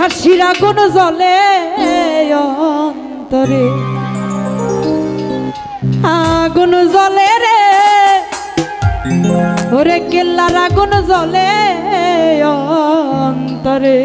ঘাসির আগুন জ্বলে অন্তরে, আগুন জ্বলে রে ওরে কেল্লার আগুন জ্বলে অন্তরে।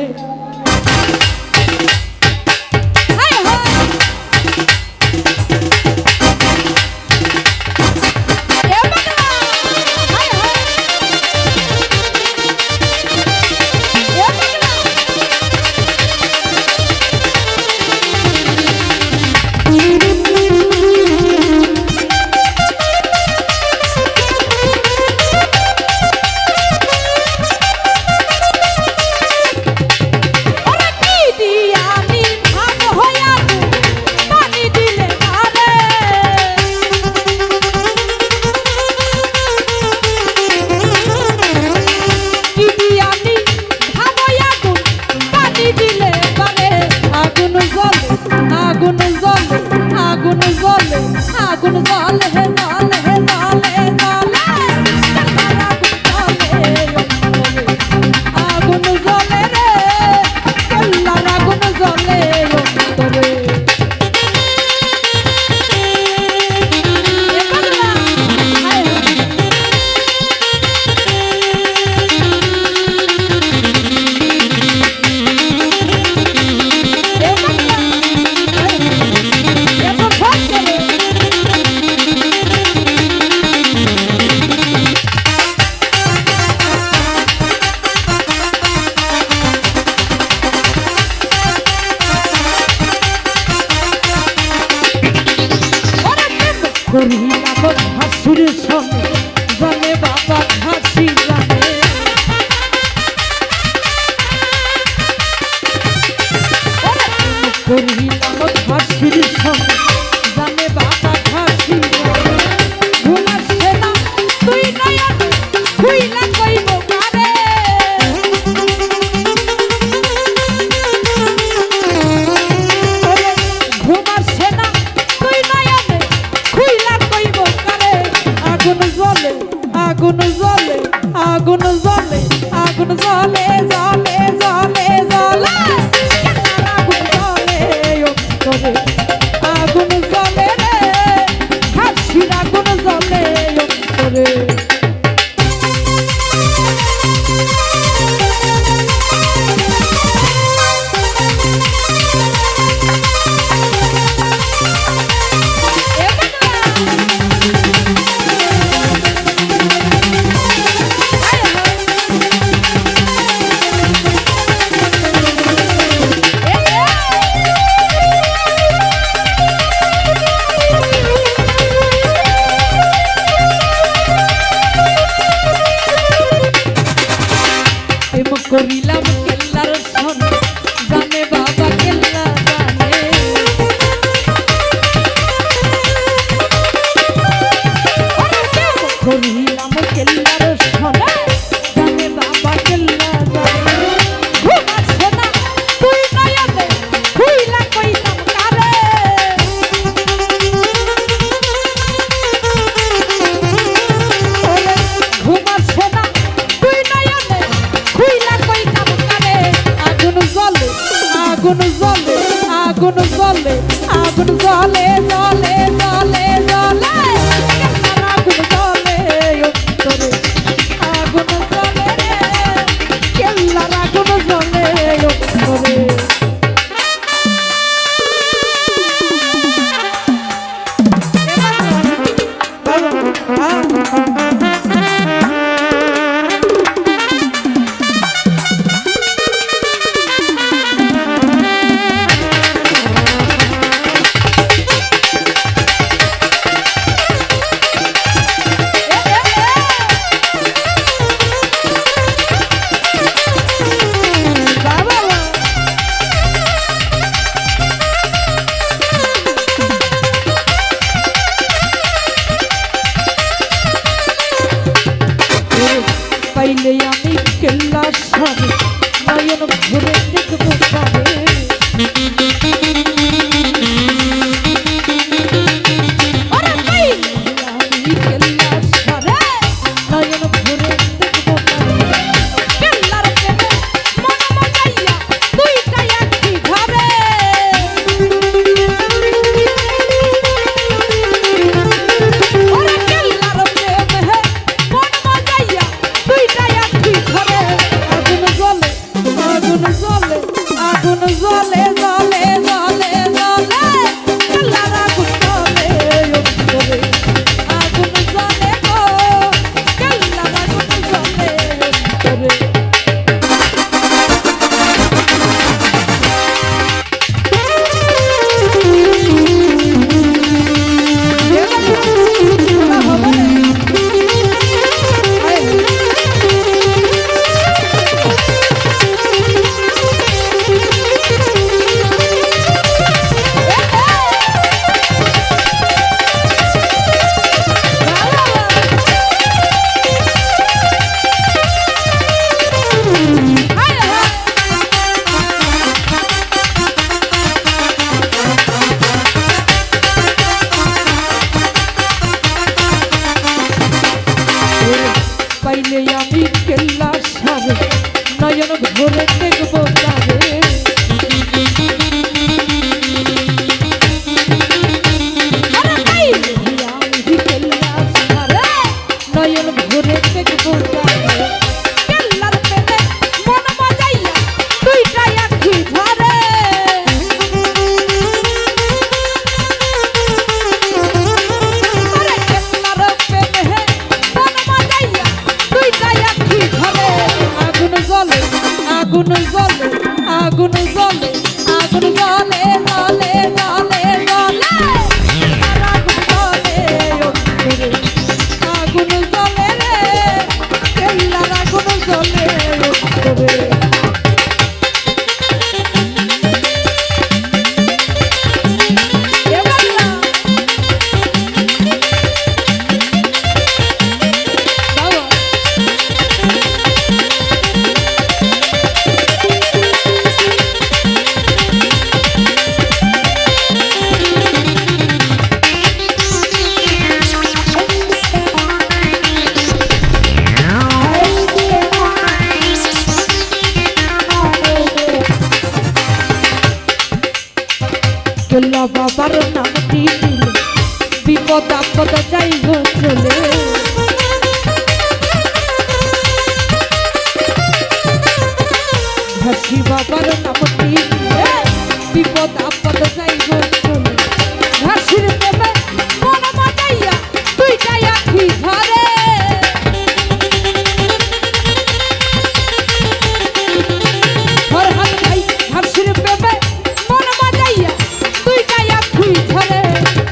আগুন জ্বলে হে জ্বলে হে জ্বলে জ্বলে আগুন জ্বলে রে কেল্লার আগুন জ্বলে অন্তরে। করিলাম ঘাসির সঙ্গে জানে বাবা ঘাসি জানে, করিলাম ঘাসির সঙ্গে জানে বাবা ঘাসি জানে। ভুলাসে না তুই নয়ন খুইলা কইব কারে, ঘুমাসে না তুই নয়ন খুইলা কইব কারে। আগুন জ্বলে আগুন জ্বলে আগুন জ্বলে আগুন জ্বলে জ্বলে জ্বলে জ্বলে আগুন জ্বলে অন্তরে, আগুন জ্বলে রে ঘাসির আগুন জ্বলে অন্তরে। করিলাম কেল্লার সঙ্গে জানে বাবা কেল্লা জানে, করিলাম কেল্লার সঙ্গে জানে বাবা কেল্লা জানে। ঘুমাসে না তুই নয়নে খুইলা কইতাম কারে, ঘুমাসে না তুই নয়নে খুইলা কইতাম কারে। আগুন জ্বলে আগুন জ্বলে আগুন জ্বলে আগুন জ্বলে জ্বলে জ্বলে জ্বলে আগুন জ্বলে অন্তরে, আগুন জ্বলে রে কেল্লার আগুন জ্বলে অন্তরে। জ্বলে জ্বলে জ্বলে জ্বলে কেল্লার আগুন জ্বলে অন্তরে আগুন জ্বলে গো কেল্লার আগুন জ্বলে অন্তরে পাইলে আমি কেল্লা সারে নয়ন ভরে দেখবো তারে আমি কেল্লা সারে নয়ন ভরে দেখবো তারে কেল্লার পেলে মন বাজাইয়া দুইটা আখি ধরে আগুন জ্বলে আগুন জ্বলে আগুন জ্বলে জ্বলে জ্বলে জ্বলে আগুন জ্বলে অন্তরে আগুন জ্বলে রে কেল্লার আগুন জ্বলে অন্তরে কেল্লা বাবার নামটি দিলে বিপদ আপদ যাইব চলে ঘাসি বাবার নামটি দিলে বিপদ আপদ যাইব চলে ঘাসির প্রেমে মন বাজাইয়া দুইটা আখি ধরে ফরহাদ ভাই ঘাসির প্রেমে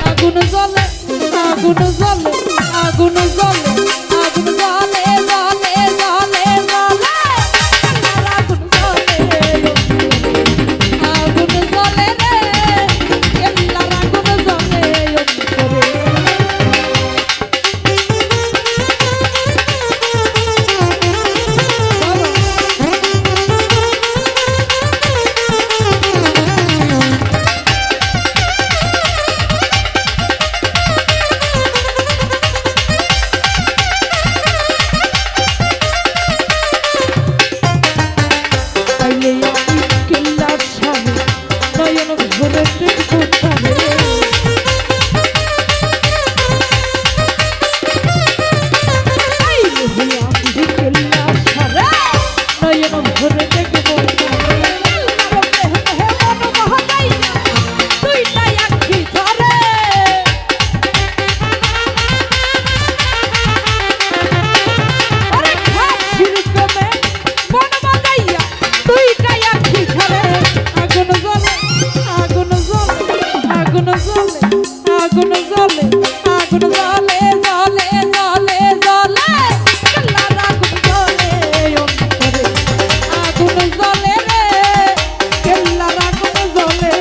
আগুন জ্বলে আগুন জ্বলে আগুন জ্বলে আগুন জ্বলে জ্বলে জ্বলে জ্বলে আগুন জ্বলে আগুন জ্বলে রে কেল্লার আগুন জ্বলে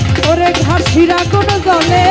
অন্তরে ঘাসির আগুন জ্বলে